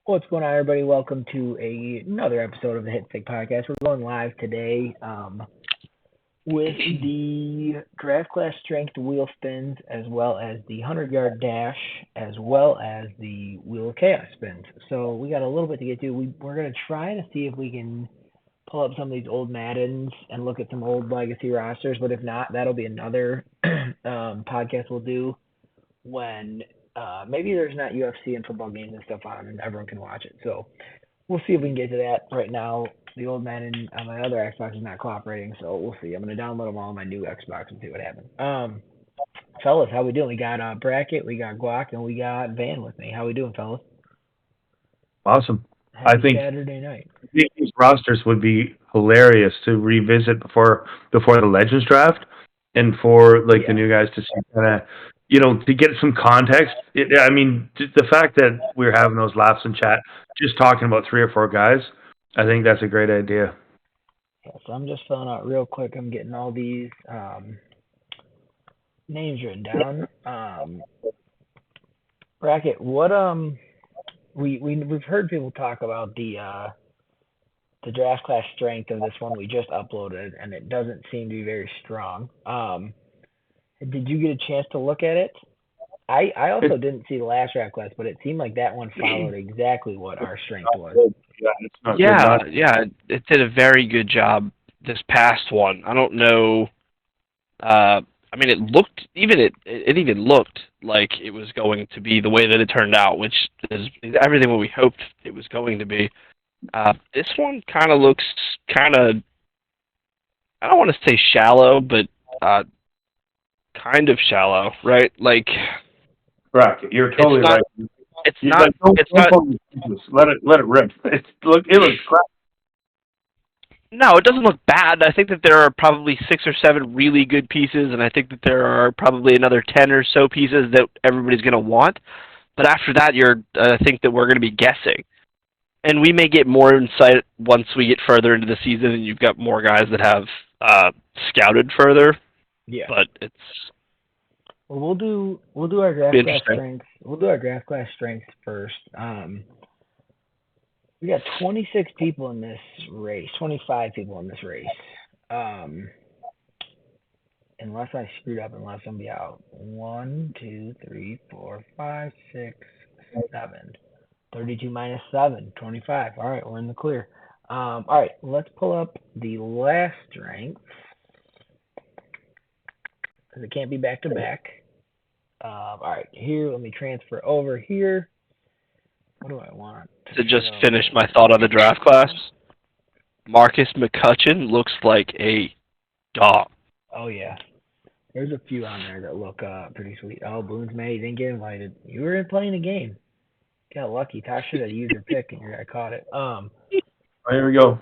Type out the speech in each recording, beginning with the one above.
What's going on, everybody? Welcome to another episode of the Hit Stick Podcast. We're going live today with the draft class strength wheel spins, as well as the 100-yard dash, as well as the wheel of chaos spins. So we got a little bit to get to. We're going to try to see if we can pull up some of these old Maddens and look at some old legacy rosters. But if not, that'll be another podcast we'll do when maybe there's not UFC and football games and stuff on, and everyone can watch it. So we'll see if we can get to that. Right now, the old man on my other Xbox is not cooperating, so we'll see. I'm gonna download them all on my new Xbox and see what happens. Fellas, how we doing? We got Bracket, we got Guac, and we got Van with me. How we doing, fellas? Awesome. I Happy think Saturday night. these rosters would be hilarious to revisit before the Legends draft, and for like the Yeah. new guys to see kind of to get some context. I mean, the fact that we're having those laughs in chat, just talking about three or four guys, I think that's a great idea. Yeah, so I'm just filling out real quick. I'm getting all these names written down. Bracket, what we've heard people talk about the draft class strength of this one we just uploaded, and it doesn't seem to be very strong. Did you get a chance to look at it? I also didn't see the last draft class, but it seemed like that one followed exactly what our strength was. Yeah, it's not good. Yeah, Not yeah, it did a very good job this past one. I don't know. I mean, it looked it even looked like it was going to be the way that it turned out, which is everything what we hoped it was going to be. This one kind of looks kind of, I don't want to say shallow, but kind of shallow, right? Like Bracket. You're it's totally not right. it's You, not like, don't, it's don't not call me useless. Let it rip. It looks crap. No, it doesn't look bad. I think that there are probably 6 or 7 really good pieces, and I think that there are probably another 10 or so pieces that everybody's going to want. But after that, I think that we're going to be guessing. And we may get more insight once we get further into the season and you've got more guys that have scouted further. Yeah. But it's Well, we'll do our draft class interesting. strengths. We'll do our draft class strengths first. We got 26 people in this race, 25 people in this race. Um, unless I screwed up, unless I'm be out. 1, 2, 3, 4, 5, 6, 7. 32 minus 7, 25. All right, we're in the clear. All right, let's pull up the last strength because it can't be back to back. All right, here, let me transfer over here. What do I want? To just finish my thought on the draft class, Marcus McCutcheon looks like a dog. Oh, yeah. There's a few on there that look pretty sweet. Oh, Boone's mad he didn't get invited. You were playing a game. Got lucky. Tosh should have used your pick and your guy caught it. Oh, here we go.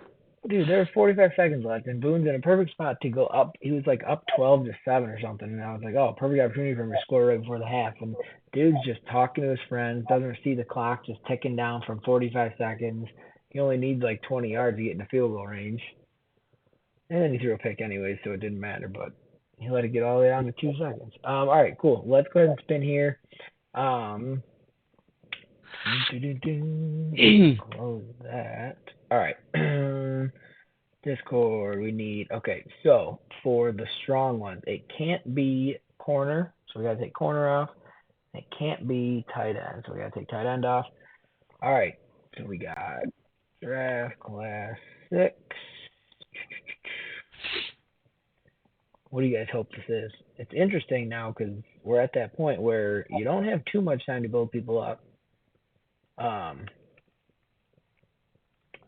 Dude, there were 45 seconds left, and Boone's in a perfect spot to go up. He was like up 12-7 or something, and I was like, oh, perfect opportunity for him to score right before the half. And dude's just talking to his friends, doesn't see the clock just ticking down from 45 seconds. He only needs like 20 yards to get into field goal range. And then he threw a pick anyway, so it didn't matter, but he let it get all the way down to 2 seconds. All right, cool. Let's go ahead and spin here. Close that. All right. Discord, we need. Okay, so for the strong ones, it can't be corner, so we got to take corner off. It can't be tight end, so we got to take tight end off. All right, so we got draft class 6. What do you guys hope this is? It's interesting now because we're at that point where you don't have too much time to build people up.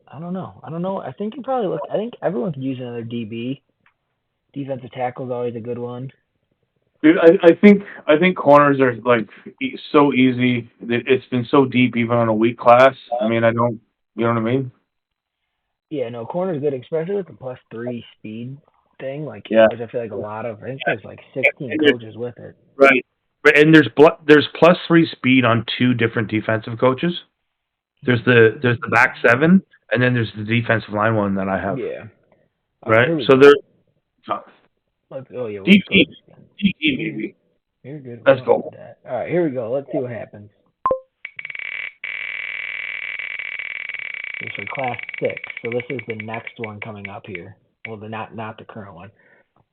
I don't know. I think you probably look. I think everyone could use another DB. Defensive tackle is always a good one. Dude, I think corners are like so easy. It's been so deep even on a weak class. I mean, I don't, you know what I mean? Yeah, no, corner's good, especially with the +3 speed thing. Like, Yeah. which I feel like a lot of. I think there's like 16 And there's, coaches with it. right. And there's +3 speed on two different defensive coaches. There's the back seven, and then there's the defensive line one that I have. Yeah. All Right. here we So go. they're Oh yeah, we'll deep, just go ahead deep, and spin. deep, baby. You're good. We Let's don't go. need that. All right, here we go. Let's see what happens. is for Class 6. So this is the next one coming up here. Well, not the current one.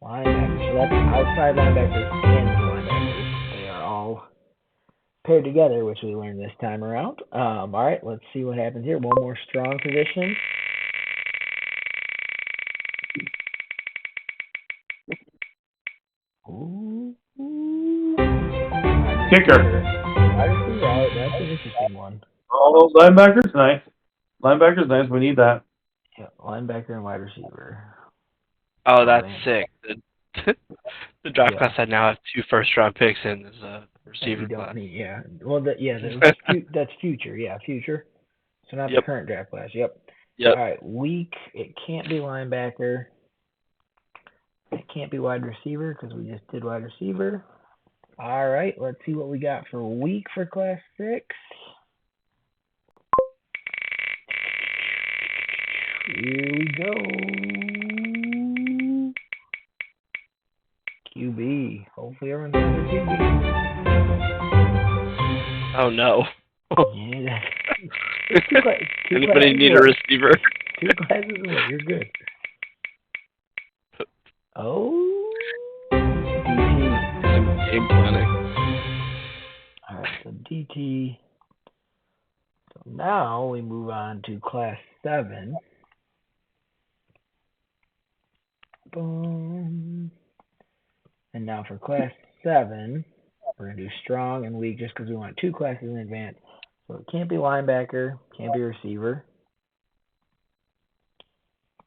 Linebackers. So that's outside linebackers and middle linebackers. They are all paired together, which we learned this time around. All right, let's see what happens here. One more strong position. Ooh. Kicker. Wide receiver out. That's an interesting one. Oh, linebackers, nice. Linebackers, nice. We need that. Yeah, linebacker and wide receiver. Oh, that's man. sick. The draft Yeah. class I now have 2 first-round picks in as a That receiver you don't class. need, yeah. Well, that's future. Yeah, future. So not the Yep. current draft class. Yep. Yep. All right, weak. It can't be linebacker. It can't be wide receiver because we just did wide receiver. All right, let's see what we got for weak for Class 6. Here we go. QB. Hopefully everyone's got their QB. Oh no. Yeah. Two Anybody classes need a away. receiver? 2 classes away. You're good. Oh. DT. Some game planning. All right, so DT. So now we move on to Class 7. Boom. And now for Class 7, we're going to do strong and weak just because we want 2 classes in advance. So it can't be linebacker, can't be receiver.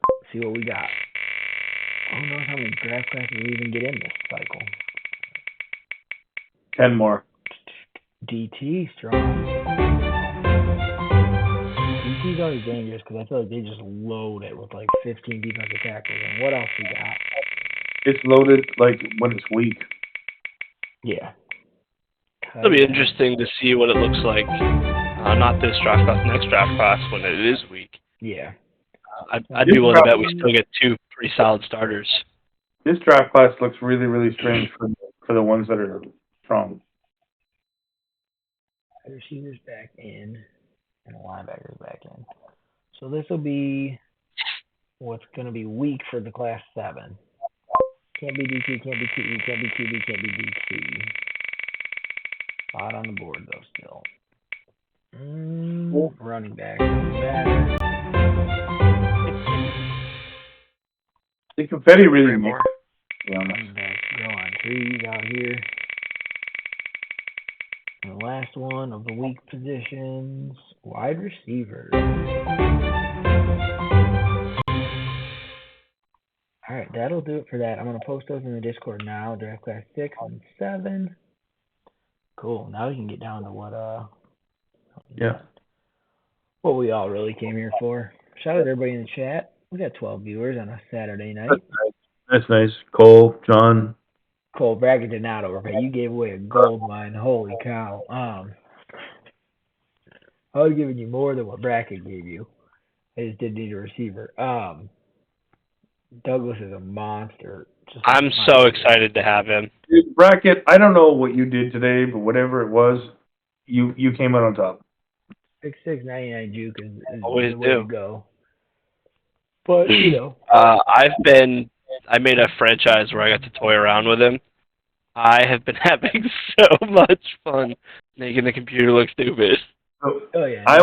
Let's see what we got. Who knows how many draft classes we even get in this cycle? 10 more. DT, strong. DT's always dangerous because I feel like they just load it with like 15 defensive tackles. And what else we got? It's loaded like when it's weak. Yeah. It'll be interesting to see what it looks like. Not this draft class, next draft class when it is weak. Yeah. I'd be willing to bet we still get 2 pretty solid starters. This draft class looks really, really strange for the ones that are strong. Receivers back in and linebackers back in. So this will be what's going to be weak for the Class 7. Can't be DT, can't be QE, can't be QB, can't be DT. Spot on the board though still. Running back doesn't matter. The confetti really more. Running backs go on trees out here. And the last one of the weak positions, wide receivers. All right, that'll do it for that. I'm going to post those in the Discord now, draft class 6 and 7. Cool. Now we can get down to what we all really came here for. Shout out to everybody in the chat. We got 12 viewers on a Saturday night. That's nice. Cole, John. Cole, bracket did not overpay. You gave away a gold mine. Holy cow. I was giving you more than what bracket gave you. I just didn't need a receiver. Douglas is a monster. I'm so excited to have him. Dude, bracket, I don't know what you did today, but whatever it was, you came out on top. 6'6", juke is Always the way do. to go. But, you know. I made a franchise where I got to toy around with him. I have been having so much fun making the computer look stupid. Oh, yeah. I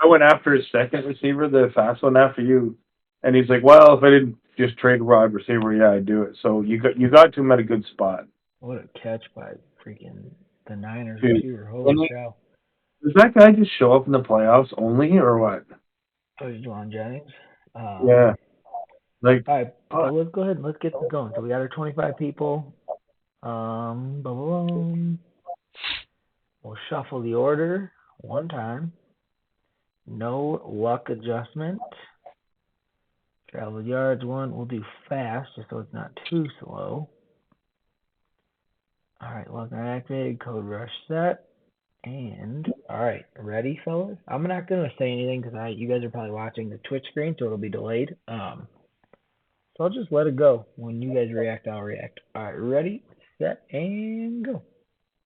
went after his second receiver, the fast one after you, and he's like, "Well, if I didn't just trade a wide receiver, yeah, I'd do it." So you got to him at a good spot. What a catch by freaking the Niners Dude, receiver. Holy cow. Does that guy just show up in the playoffs only, or what? Oh, you're Juwan Jennings? Yeah. Like, all right, so let's go ahead and let's get this going. So we got our 25 people. Boom. We'll shuffle the order one time. No luck adjustment. Travel yards one. We'll do fast just so it's not too slow. All right, luck not activated. Code rush set. And all right, ready, fellas? I'm not gonna say anything because you guys are probably watching the Twitch screen, so it'll be delayed. So I'll just let it go. When you guys react, I'll react. All right, ready, set, and go.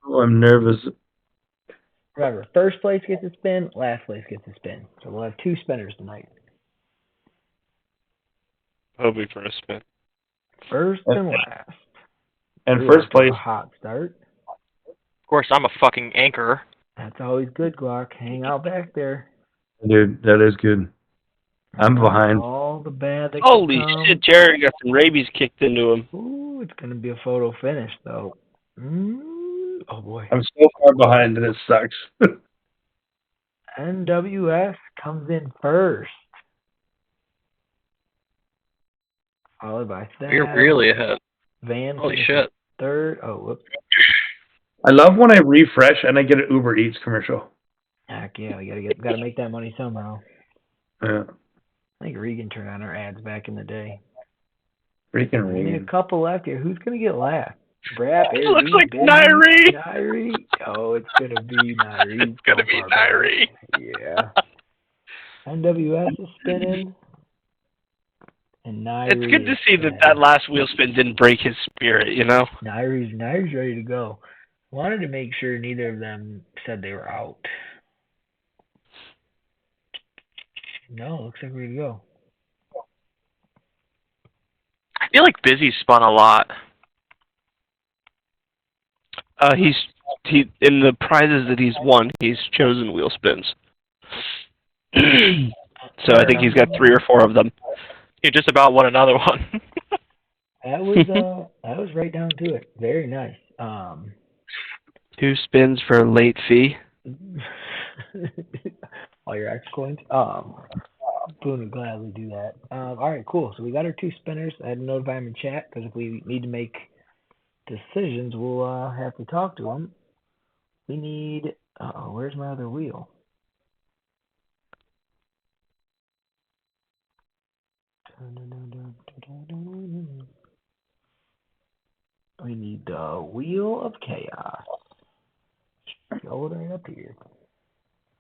oh, I'm nervous. Remember, first place gets a spin, last place gets a spin. So we'll have 2 spinners tonight. Hoping for a spin. First and last. And Ooh, first off to a place, hot start. Of course, I'm a fucking anchor. That's always good, Glock. Hang out back there. dude, that is good. I'm behind. All the bad that Holy could come. shit, Jerry got some rabies kicked into him. Ooh, it's going to be a photo finish, though. Oh, boy. I'm so far behind, and it sucks. NWS comes in first. Followed by Thad. You're really ahead. Van. Holy finishes shit. Third. Oh, whoops. I love when I refresh and I get an Uber Eats commercial. Heck yeah, we gotta make that money somehow. Yeah, I think Regan turned on our ads back in the day. freaking Only a Regan. couple left here. Who's gonna get last? Brad, It looks like Nairi. Nairi. Oh, it's gonna be Nairi. It's gonna be Nairi. Yeah. NWS is spinning. And Nairi. It's good to see that last wheel spin didn't break his spirit, you know? Nairi's ready to go. Wanted to make sure neither of them said they were out. No, looks like we're ready to go. I feel like Busy spun a lot. He in the prizes that he's won, he's chosen wheel spins. So I think he's got 3 or 4 of them. He just about won another one. That was right down to it. Very nice. 2 spins for a late fee. All your X coins. Boone would gladly do that. All right, cool. So we got our 2 spinners. I had to notify them in chat because if we need to make decisions, we'll have to talk to them. We need. Where's my other wheel? We need the Wheel of Chaos. Go right up here.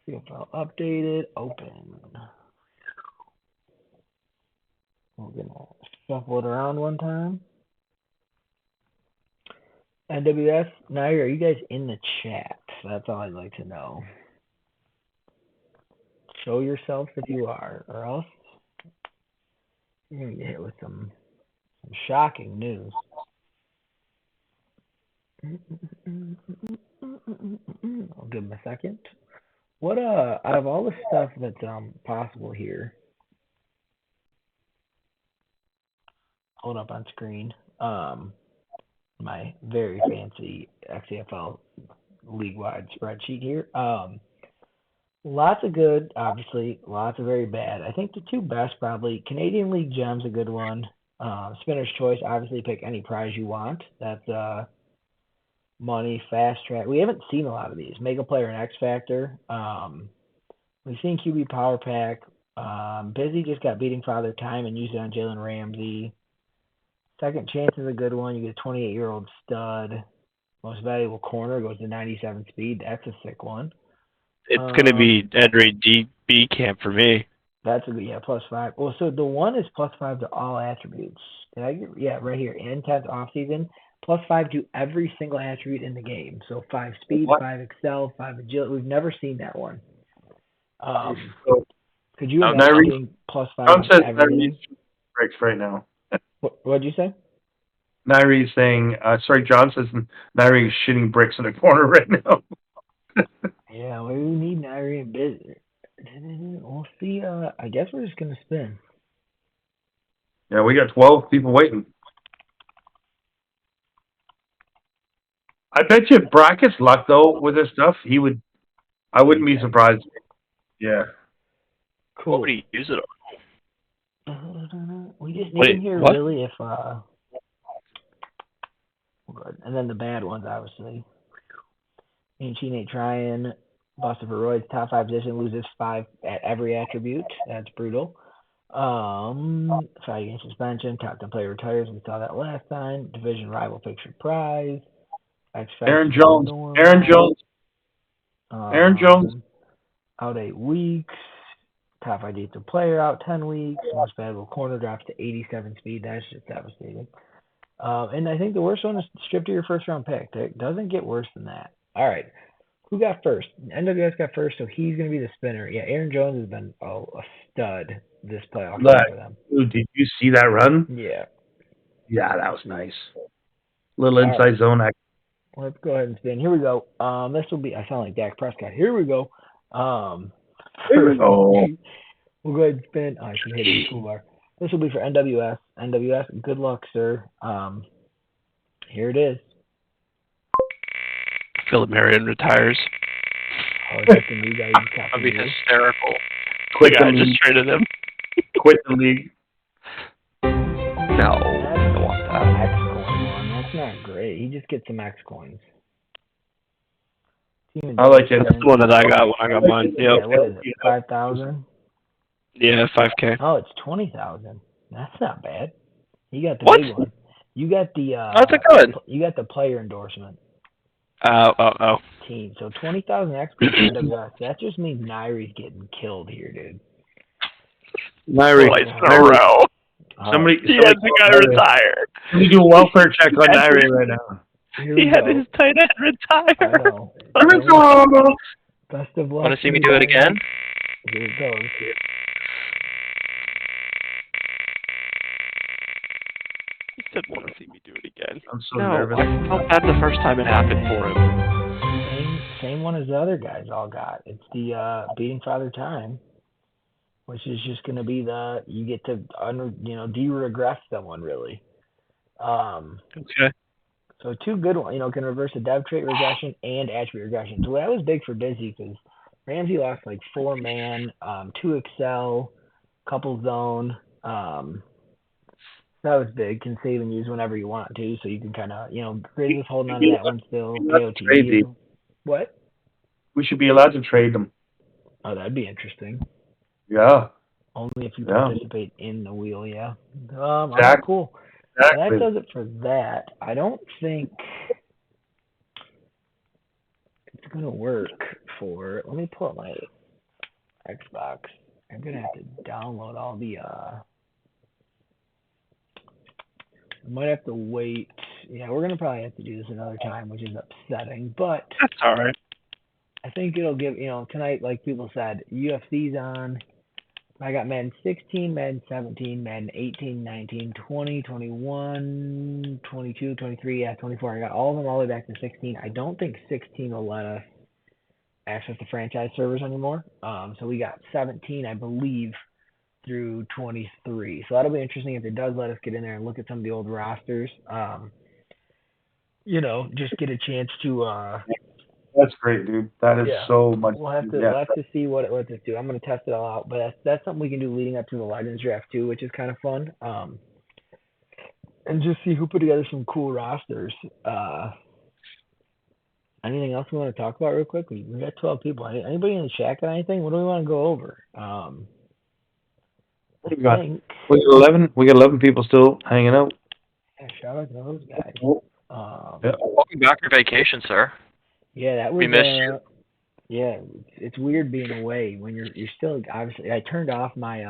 Field file updated. Open. We're gonna shuffle it around one time. NWS, Nair, are you guys in the chat? That's all I'd like to know. Show yourself if you are, or else you're gonna get hit with some shocking news. I'll give him a second. What out of all the stuff that's possible here, hold up on screen. My very fancy XFL league-wide spreadsheet here. Lots of good, obviously. Lots of very bad. I think the 2 best probably Canadian League Gem's a good one. Spinner's Choice, obviously pick any prize you want. That's money, fast track. We haven't seen a lot of these. Mega Player and X Factor. We've seen QB Power Pack. Busy just got Beating Father Time and used it on Jalen Ramsey. Second Chance is a good one. You get a 28-year-old stud. Most Valuable Corner goes to 97 speed. That's a sick one. It's going to be Ed Ray DB camp for me. That's a good, +5. Well, so the one is +5 to all attributes. Did I get, right here, intense offseason. +5 to every single attribute in the game. So 5 speed, 5 excel, 5 agility. We've never seen that one. Could you imagine getting +5 to everything? Breaks right now. What'd you say? Nairi's saying, John says Nairi's shitting bricks in the corner right now. Yeah, we need Nairi and Busy. We'll see. I guess we're just going to spin. Yeah, we got 12 people waiting. I bet you Brackett's luck, though, with this stuff, I wouldn't be surprised. Yeah. Cool. What would he use it on? We just need to hear really if good. And then the bad ones, obviously. Ain't She Ain't Trying, Buster for Roy's top 5 position, loses 5 at every attribute. That's brutal. 5-game suspension, top 10 player retires. We saw that last time. Division rival picture prize. Aaron Jones. Out 8 weeks. Top 5 defensive player out 10 weeks. Most valuable corner drops to 87 speed. That's just devastating. And I think the worst one is stripped to your first round pick. It doesn't get worse than that. All right. Who got first? NWS got first, so he's going to be the spinner. Yeah, Aaron Jones has been a stud this playoff run for them. Dude, did you see that run? Yeah. Yeah, that was nice. Little All inside right. zone action. Let's go ahead and spin. Here we go. This will be. I sound like Dak Prescott. Here we go. Here we go. We'll go ahead and spin. Oh, I should hit the toolbar. This will be for NWS. NWS, good luck, sir. Here it is. Philip Marion retires. Oh, is that the new guy you got? That'd be hysterical. Quit Yeah, the I just league. traded him. Quit the league. No, I don't want that. X coin one. That's not great. He just gets some X coins. I like it. That's the one that I got when I got mine. Yeah, Yep. what is it? 5,000? Yeah, 5K. Oh, it's 20,000. That's not bad. You got the What? big one. You got the That's a good. You got the player endorsement Oh. team. So 20,000 XP for NWS. That just means Nairi's getting killed here, dude. Nairi. Twice in a row. Somebody, He had the guy retire. Let me do a welfare check on Nairi right now. Here He we had go. his tight end I retire. know. Best of luck. Want to see me do it again? Here it goes. He said, "Want to see me do it again?" I'm so No, nervous. I felt bad the first time it happened for him. Same one as the other guys all got. It's the beating Father Time, which is just going to be you get to de-regress someone really. Okay. So two good ones, can reverse a dev trait regression and attribute regression. So that was big for Dizzy because Ramsey lost like 4-man, 2 Excel, couple zone. That was big. Can save and use whenever you want to, so you can kind of, Grizz is holding on to that one still. Trade AOT. What? We should be allowed to trade them. Oh, that'd be interesting. Yeah. Only if you Yeah. participate in the wheel, yeah. All right, Exactly. cool. So Exactly. that does it for that. I don't think it's going to work for... Let me pull up my Xbox. I'm going to have to download all the... I might have to wait. Yeah, we're going to probably have to do this another time, which is upsetting. But That's all right. I think it'll give, tonight, like people said, UFC's on. I got Madden 16, Madden 17, Madden 18, 19, 20, 21, 22, 23, 24. I got all of them all the way back to 16. I don't think 16 will let us access the franchise servers anymore. So we got 17, I believe, through 23. So that'll be interesting if it does let us get in there and look at some of the old rosters. Just get a chance to... That's great, dude. That is so much. We'll have to see what it lets us do. I'm going to test it all out, but that's something we can do leading up to the Legends draft too, which is kind of fun. And just see who put together some cool rosters. Anything else we want to talk about real quick? We got 12 people. Anybody in the chat got anything? What do we want to go over? What do we got? think, We got 11. We got 11 people still hanging out. yeah, shout out to those guys. Yeah. Welcome back from vacation, sir. Yeah, that was. We missed you. Yeah, it's weird being away when you're still obviously. I turned off my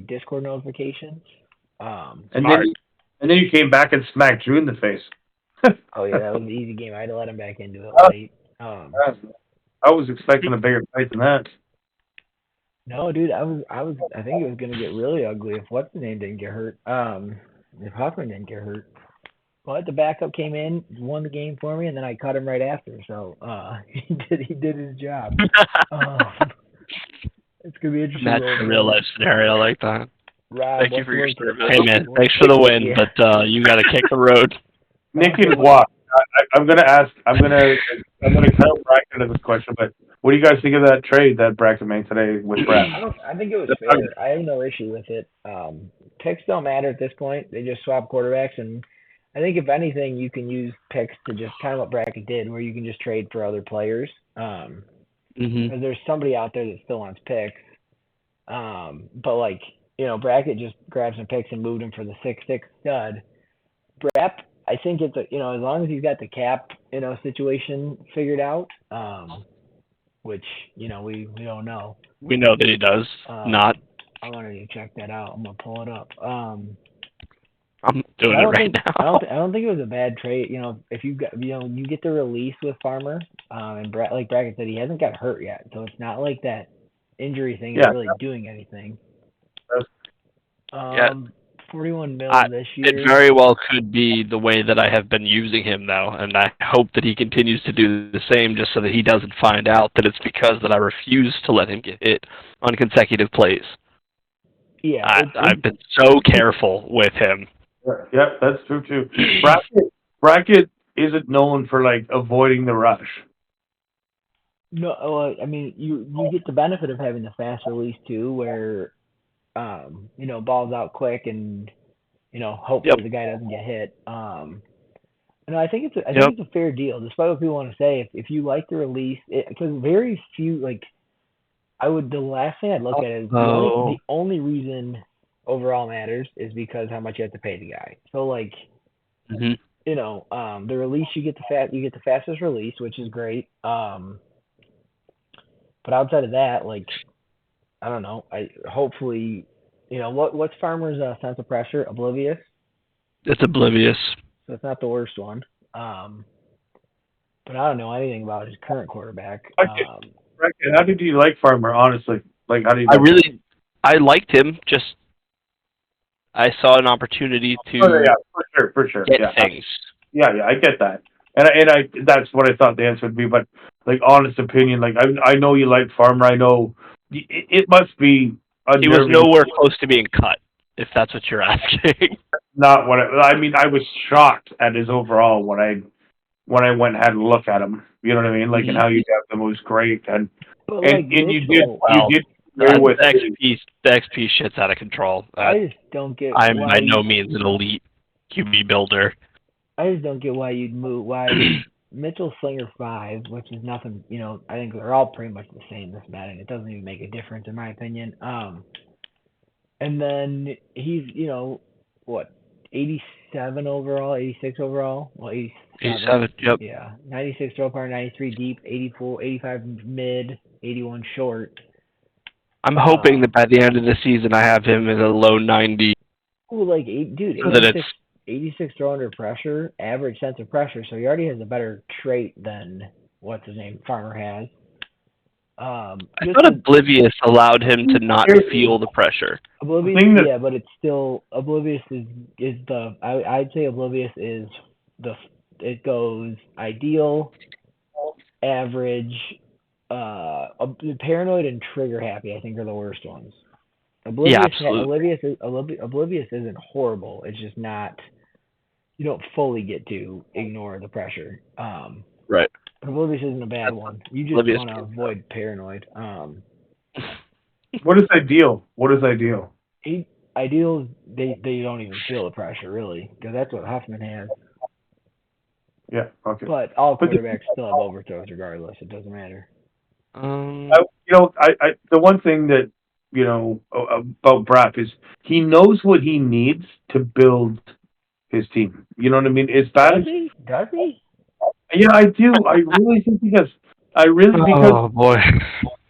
Discord notifications. And then you came back and smacked Drew in the face. Oh yeah, that was an easy game. I had to let him back into it late. I was expecting a bigger fight than that. No, dude, I think it was gonna get really ugly if what's the name didn't get hurt. If Huffman didn't get hurt. But the backup came in, won the game for me, and then I cut him right after. So he did his job. It's gonna be interesting. That's a real life scenario like that. Rob, Thank you for your service. Hey man, thanks for the win, but you got to kick the road. Nick and Watt. I'm gonna kind of bracket into this question, but what do you guys think of that trade that Braxton made today with Brad? I think it was fair. I have no issue with it. Picks don't matter at this point. They just swap quarterbacks, and I think if anything, you can use picks to just kind of what Brackett did, where you can just trade for other players. Because there's somebody out there that still wants picks. But Brackett just grabbed some picks and moved him for the 6'6" stud. Brap, I think it's as long as he's got the cap situation figured out, which we don't know. We know that he does not. I wanted to check that out. I'm gonna pull it up. I'm doing I it don't right think now. I don't think it was a bad trade. If you got you get the release with Farmer, and like Brackett said, he hasn't got hurt yet, so it's not like that injury thing is Yeah. really doing anything. Yeah. 41 mil I- this It year. very well could be the way that I have been using him, though, and I hope that he continues to do the same, just so that he doesn't find out that it's because that I refuse to let him get hit on consecutive plays. Yeah, I've been so careful with him. Yeah, that's true too. Brackett isn't known for like avoiding the rush. no. I mean, you get the benefit of having the fast release too, where balls out quick and hopefully Yep. the guy doesn't get hit. I think it's Yep. a fair deal, despite what people want to say. If you like the release, because very few the last thing I'd look at is the only reason overall matters is because how much you have to pay the guy. So Mhm. the release you get the fastest release, which is great. But outside of that, I don't know. Hopefully, what's Farmer's sense of pressure? Oblivious. It's oblivious. So it's not the worst one. But I don't know anything about his current quarterback. Brackett, how did you like Farmer? Honestly, like how do you? I liked him. Just I saw an opportunity to for sure. get Yeah, things. yeah, I get that, and I that's what I thought the answer would be. But like honest opinion, like I know you like Farmer. I know it must be. He was unnerving. nowhere close to being cut, if that's what you're asking. Not what I mean. I was shocked at his overall when I went and had a look at him. You know what I mean? Like and how you got them was great, and But you did Mitchell, agree with the XP shit's out of control. I just don't get. I'm why by no means an elite QB builder. I just don't get why you'd move. Why Mitchell Slinger 5, which is nothing. I think they're all pretty much the same. This Madden, it doesn't even make a difference in my opinion. And then he's what 87 overall, 86 overall. Well, 87. Yep. Yeah, 96 throw power, 93 deep, 84, 85 mid, 81 short. I'm hoping that by the end of the season, I have him in a low 90. Well, 86 throw under pressure, average sense of pressure. So he already has a better trait than what's his name Farmer has. I thought Oblivious allowed him to not feel the pressure. Oblivious, yeah, but it's still Oblivious is the I'd say Oblivious is it goes ideal, average, paranoid and trigger happy. I think are the worst ones. Absolutely. Oblivious isn't horrible. It's just not. You don't fully get to ignore the pressure. Right. But Oblivious isn't a bad one. You just want to avoid paranoid. What is ideal? Ideal, they don't even feel the pressure really, because that's what Huffman has. Yeah. Okay. But all quarterbacks still have overthrows regardless. It doesn't matter. The one thing that about Braff is he knows what he needs to build his team. You know what I mean? Does he? Yeah, I do. I really think because Oh boy.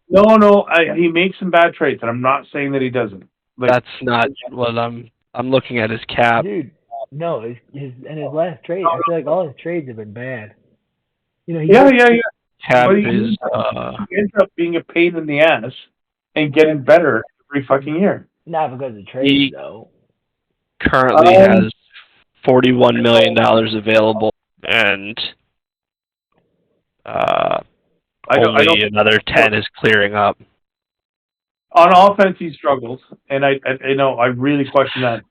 No. He makes some bad trades, and I'm not saying that he doesn't. That's not what I'm looking at his cap. Dude, no, his last trade. I feel like all his trades have been bad. Yeah. Cap But is he ends up being a pain in the ass and getting better every fucking year. Not because of trades, though. Currently has $41 million available, and only another 10 is clearing up. On offense, he struggles, and I really question that.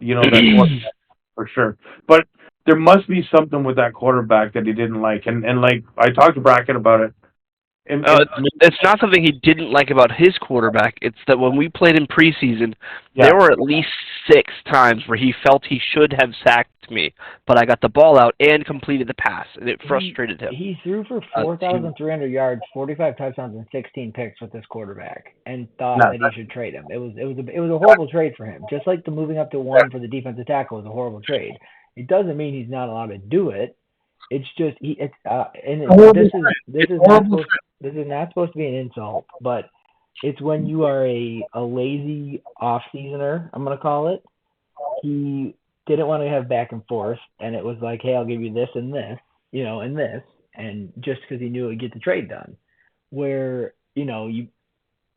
That for sure. But there must be something with that quarterback that he didn't like, and like I talked to Brackett about it. It's not something he didn't like about his quarterback. It's that when we played in preseason, there were at least 6 times where he felt he should have sacked me, but I got the ball out and completed the pass, and it frustrated him. He threw for 4,300 yards, 45 touchdowns, and 16 picks with this quarterback, and thought that he should trade him. It was a horrible trade for him. Just like the moving up to 1 for the defensive tackle was a horrible trade. It doesn't mean he's not allowed to do it. It's just this is not supposed to be an insult, but it's when you are a lazy off-seasoner, I'm gonna call it. He didn't want to have back and forth, and it was like, hey, I'll give you this and this, and this, and just because he knew it would get the trade done. Where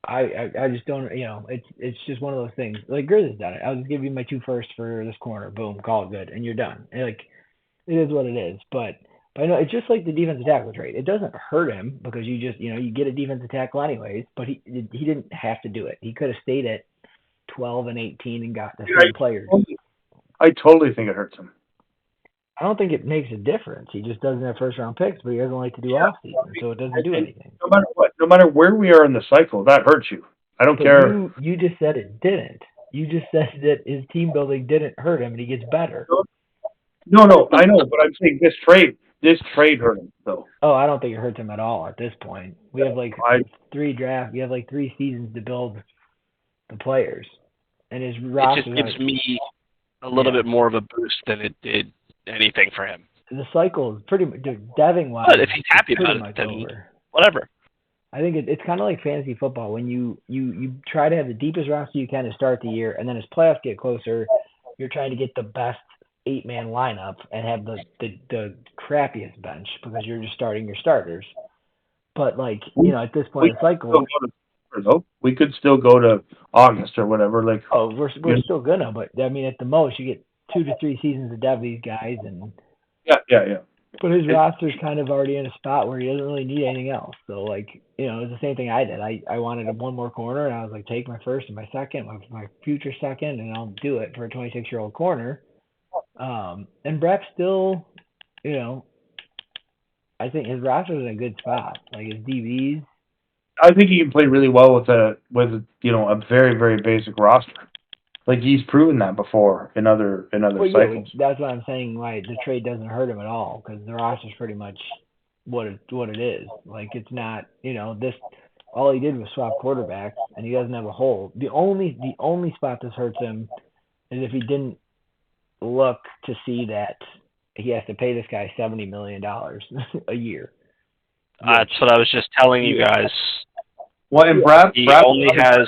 I just don't, it's just one of those things. Like Grizzlies done it. I'll just give you my 2 firsts for this corner. Boom, call it good, and you're done. And like, it is what it is. But I know it's just like the defensive tackle trade. It doesn't hurt him because you just, you get a defensive tackle anyways. But he didn't have to do it. He could have stayed at 12 and 18 and got the same players. I totally think it hurts him. I don't think it makes a difference. He just doesn't have first round picks, but he doesn't like to do off season, so it doesn't do anything. No matter what, no matter where we are in the cycle, that hurts you. I don't But care. You just said it didn't. You just said that his team building didn't hurt him, and he gets better. No, I know, but I'm saying this trade hurt him though. Oh, I don't think it hurts him at all at this point. We have like 3 drafts. You have like 3 seasons to build the players, and his roster. It just gives me a little bit more of a boost than it did anything for him. The cycle is pretty much Deving wise. But if he's happy about it, then over. Whatever. I think it's kind of like fantasy football when you try to have the deepest roster you can to start the year, and then as playoffs get closer, you're trying to get the best 8-man lineup and have the crappiest bench because you're just starting your starters. But like at this point in the cycle, we could still go to August or whatever. Like we're still gonna, but I mean at the most you get 2 to 3 seasons to dev these guys, and yeah. But his roster's kind of already in a spot where he doesn't really need anything else. So, like, it was the same thing I did. I wanted one more corner, and I was like, take my first and my second, my future second, and I'll do it for a 26-year-old corner. And Brett's still, I think his roster's in a good spot. Like, his DBs. I think he can play really well with a very, very basic roster. Like he's proven that before in other cycles. That's what I'm saying. Why the trade doesn't hurt him at all because the roster's pretty much what it is. Like it's not. This all he did was swap quarterbacks, and he doesn't have a hole. The only spot this hurts him is if he didn't look to see that he has to pay this guy $70 million a year. That's what I was just telling you guys. Well, and he only has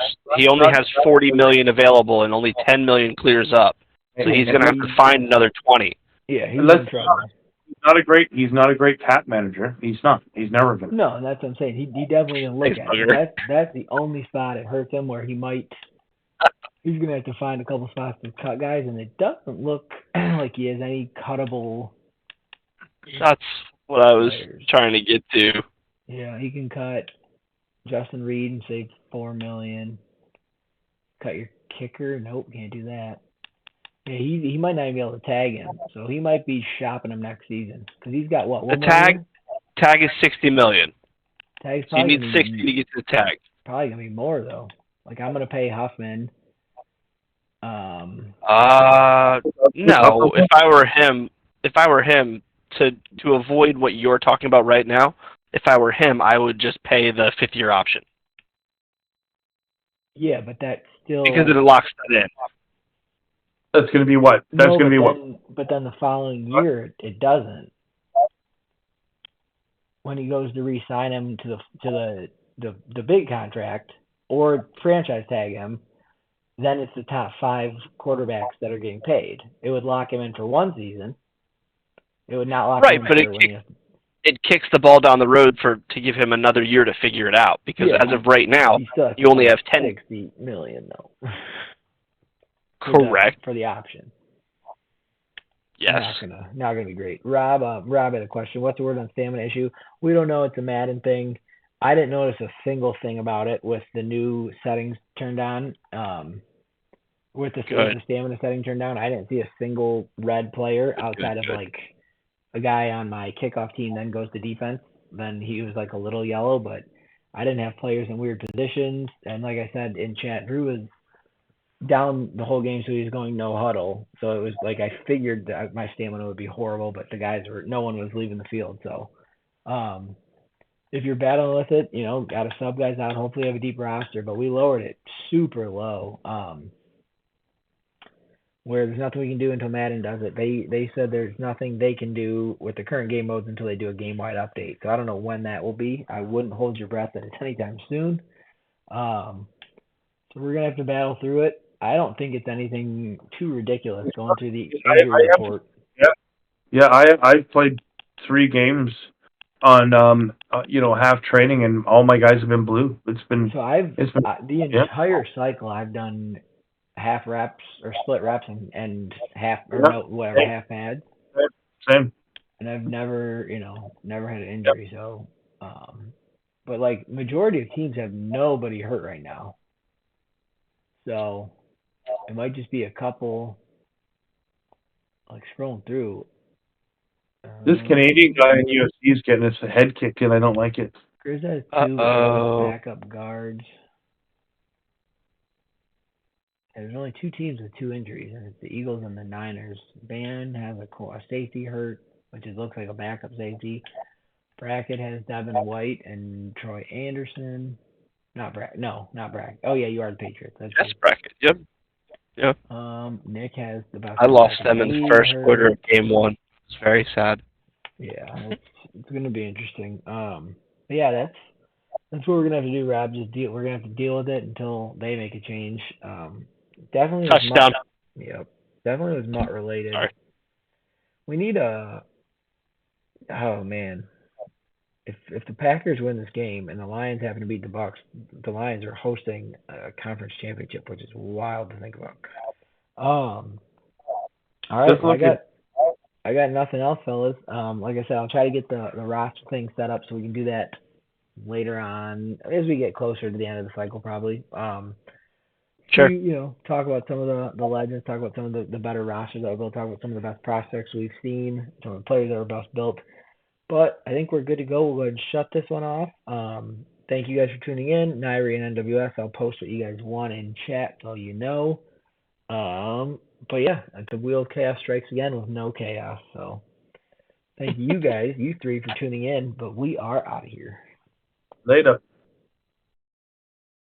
$40 million available, and only $10 million clears up. So he's going to have to find another 20. Yeah, he's in trouble. He's not a great cap manager. He's not. He's never been. No, and that's what I'm saying. He definitely didn't look at it. That's the only spot it hurts him where he's going to have to find a couple spots to cut guys, and it doesn't look like he has any cuttable. That's what I was trying to get to. Yeah, he can cut Justin Reed and save $4 million. Cut your kicker? Nope, can't do that. Yeah, he might not even be able to tag him, so he might be shopping him next season because he's got what? The tag is $60 million. So you need 60 to get to the tag. Probably gonna be more though. Like I'm gonna pay Huffman. No. If I were him, to avoid what you're talking about right now, if I were him, I would just pay the 5th-year option. Yeah, but that's still because it locks that in. That's going to be what? That's going to be what? But then the following year, it doesn't. When he goes to re-sign him to the big contract or franchise tag him, then it's the top 5 quarterbacks that are getting paid. It would lock him in for 1 season. It would not lock him in for it kicks the ball down the road to give him another year to figure it out. Because as of right now, you only have $60 million though. Correct. For the option. Yes. Not gonna be great. Rob had a question. What's the word on stamina issue? We don't know. It's a Madden thing. I didn't notice a single thing about it with the new settings turned on. With the stamina setting turned down, I didn't see a single red player outside of like a guy on my kickoff team then goes to defense. Then he was like a little yellow, but I didn't have players in weird positions. And like I said in chat, Drew was down the whole game, so he was going no huddle. So it was like I figured that my stamina would be horrible, but no one was leaving the field. So if you're battling with it, got to sub guys out. Hopefully you have a deep roster, but we lowered it super low. Where there's nothing we can do until Madden does it. They said there's nothing they can do with the current game modes until they do a game-wide update. So I don't know when that will be. I wouldn't hold your breath that it's anytime soon. So we're going to have to battle through it. I don't think it's anything too ridiculous going through the I injury have report. Yeah, I played 3 games on half training, and all my guys have been blue. It's been So I've it's been the yeah entire cycle I've done half reps or split reps and half or yeah no whatever half pads, same. and I've never never had an injury. So, but like majority of teams have nobody hurt right now. So it might just be a couple. Like scrolling through. This Canadian guy in UFC is getting his head kicked, and I don't like it. Grizz has two Uh-oh. backup guards. There's only 2 teams with 2 injuries, and it's the Eagles and the Niners. Bannon has a safety hurt, which looks like a backup safety. Brackett has Devin White and Troy Anderson. Not Brackett. No, not Brackett. Oh yeah, you are the Patriots. That's Yes, good. bracket. Yep. Nick has the best. I lost them in the first quarter of game 1. It's very sad. Yeah, it's gonna be interesting. But yeah, that's what we're gonna have to do, Rob. We're gonna have to deal with it until they make a change. Definitely was Touchdown. Yep, definitely was Mutt related. Sorry. We need oh man, if the Packers win this game and the Lions happen to beat the Bucs, the Lions are hosting a conference championship, which is wild to think about. All right, well, I got nothing else, fellas. Like I said, I'll try to get the roster thing set up so we can do that later on as we get closer to the end of the cycle, probably. Sure. Talk about some of the legends, talk about some of the better rosters. I'll go talk about some of the best prospects we've seen, some of the players that are best built. But I think we're good to go. We'll go ahead and shut this one off. Thank you guys for tuning in. Nairi and NWS, I'll post what you guys want in chat so you know. But yeah, until Wheel of Chaos strikes again with no chaos. So thank you guys, you 3, for tuning in. But we are out of here. Later.